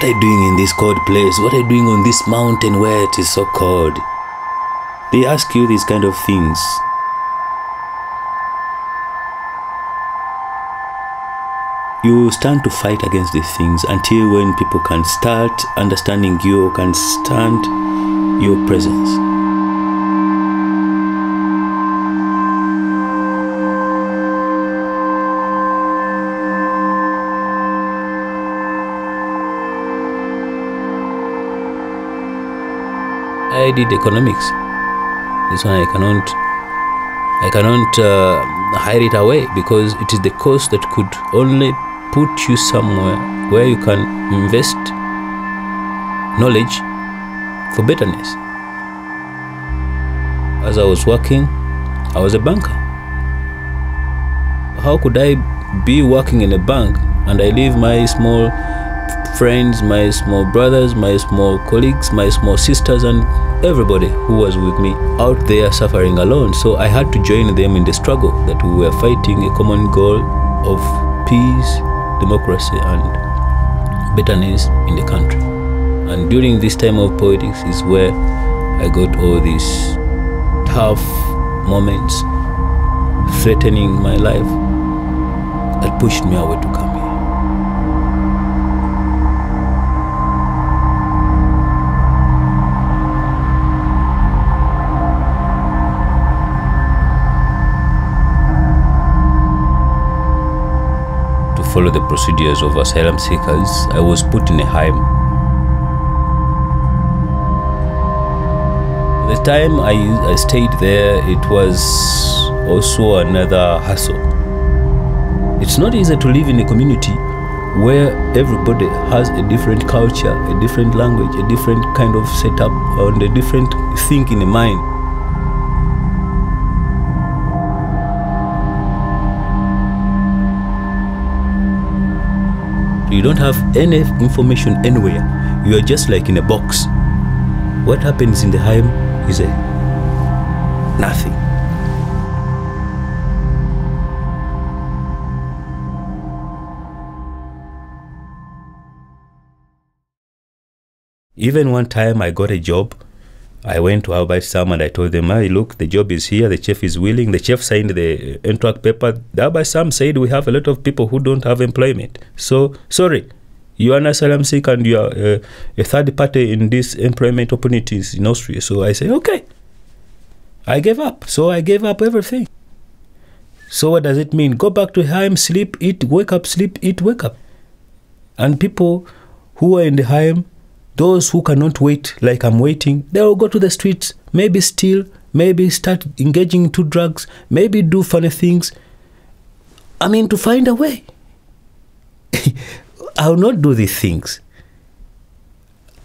What are you doing in this cold place? What are you doing on this mountain where it is so cold? They ask you these kind of things. You stand to fight against these things until when people can start understanding you or can stand your presence. I did economics. This one I cannot hide it away, because it is the course that could only put you somewhere where you can invest knowledge for betterness. As I was working, I was a banker. How could I be working in a bank and I leave my small friends, my small brothers, my small colleagues, my small sisters, and everybody who was with me out there suffering alone? So I had to join them in the struggle that we were fighting a common goal of peace, democracy, and betterness in the country. And during this time of politics is where I got all these tough moments threatening my life that pushed me away to come here. Follow the procedures of asylum seekers, I was put in a home. The time I stayed there, it was also another hassle. It's not easy to live in a community where everybody has a different culture, a different language, a different kind of setup, and a different thing in the mind. You don't have any information anywhere. You are just like in a box. What happens in the home is nothing. Even one time I got a job. I went to Albert Sam and I told them, hey, look, the job is here, the chef is willing. The chef signed the contract paper. The Albert Sam said we have a lot of people who don't have employment. So, sorry, you are an asylum seeker and you are a third party in these employment opportunities in Austria. So I said, okay. I gave up. So I gave up everything. So what does it mean? Go back to home, sleep, eat, wake up, sleep, eat, wake up. And people who are in the home, those who cannot wait like I'm waiting, they will go to the streets, maybe steal, maybe start engaging into drugs, maybe do funny things. I mean, to find a way. I will not do these things.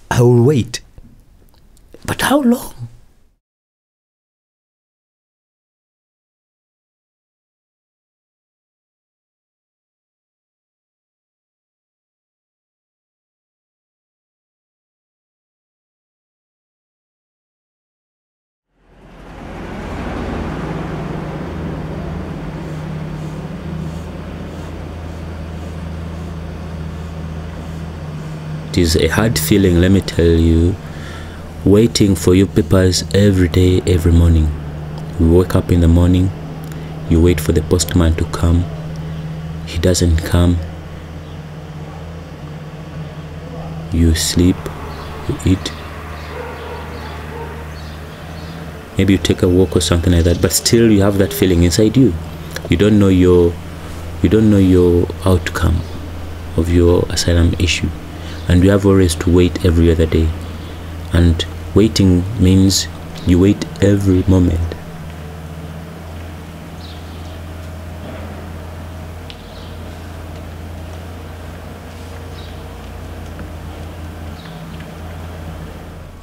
I will wait. But how long? It is a hard feeling, let me tell you, waiting for your papers every day, every morning. You wake up in the morning, you wait for the postman to come. He doesn't come. You sleep, you eat. Maybe you take a walk or something like that, but still you have that feeling inside you. You don't know your outcome of your asylum issue. And you have always to wait every other day. And waiting means you wait every moment.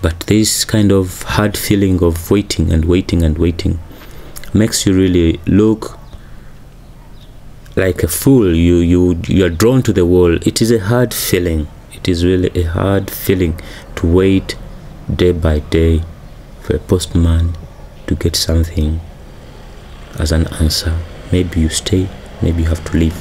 But this kind of hard feeling of waiting and waiting and waiting makes you really look like a fool. You are drawn to the wall. It is a hard feeling. It is really a hard feeling to wait day by day for a postman to get something as an answer. Maybe you stay, maybe you have to leave.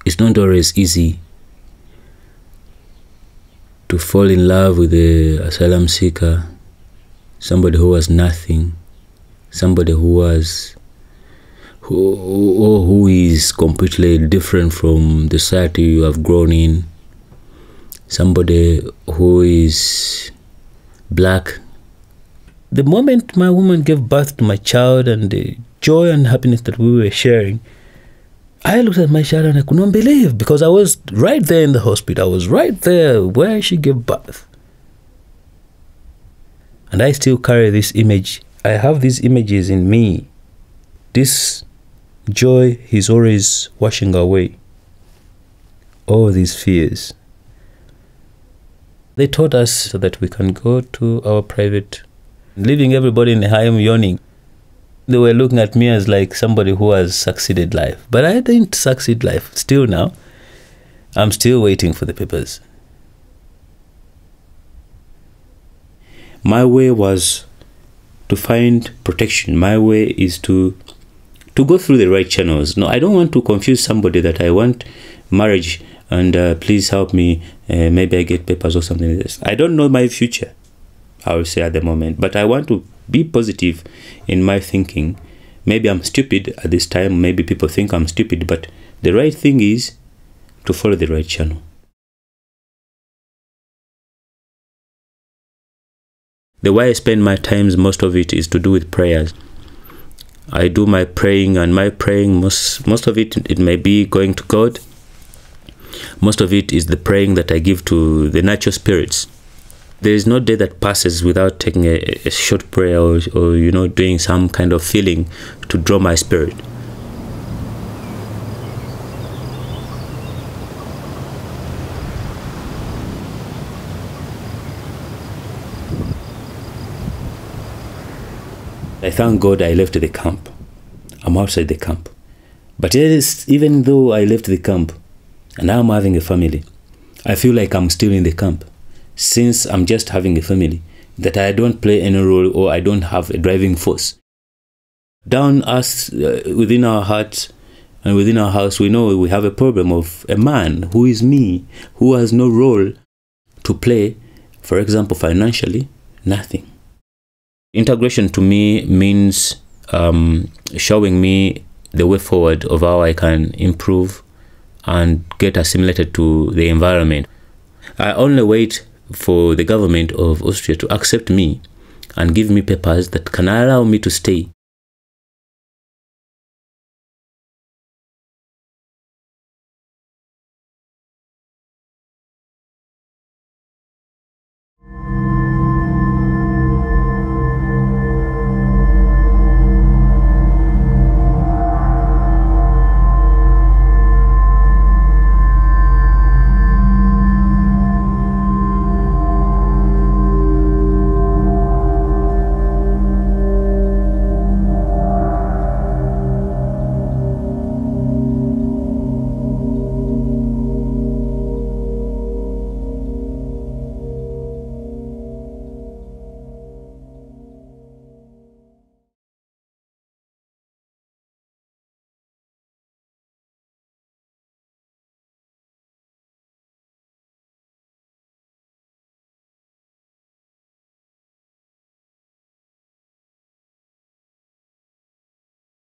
It's not always easy to fall in love with an asylum seeker, somebody who has nothing, somebody who is completely different from the society you have grown in, somebody who is black. The moment my woman gave birth to my child and the joy and happiness that we were sharing, I looked at my child and I could not believe, because I was right there in the hospital. I was right there where she gave birth. And I still carry this image. I have these images in me. This joy is always washing away all these fears. They taught us so that we can go to our private, leaving everybody in the home yawning. They were looking at me as like somebody who has succeeded life. But I didn't succeed life. Still now, I'm still waiting for the papers. My way was to find protection. My way is to go through the right channels. No, I don't want to confuse somebody that I want marriage and please help me. Maybe I get papers or something like this. I don't know my future, I will say at the moment. But I want to be positive in my thinking. Maybe I'm stupid at this time. Maybe people think I'm stupid. But the right thing is to follow the right channel. The way I spend my times, most of it is to do with prayers. I do my praying, and my praying, most of it may be going to God. Most of it is the praying that I give to the natural spirits. There is no day that passes without taking a short prayer or doing some kind of feeling to draw my spirit. I thank God I left the camp. I'm outside the camp. But even though I left the camp and now I'm having a family, I feel like I'm still in the camp. Since I'm just having a family, that I don't play any role or I don't have a driving force. Down us, within our hearts and within our house, we know we have a problem of a man who is me, who has no role to play, for example, financially, nothing. Integration to me means showing me the way forward of how I can improve and get assimilated to the environment. I only wait for the government of Austria to accept me and give me papers that can allow me to stay.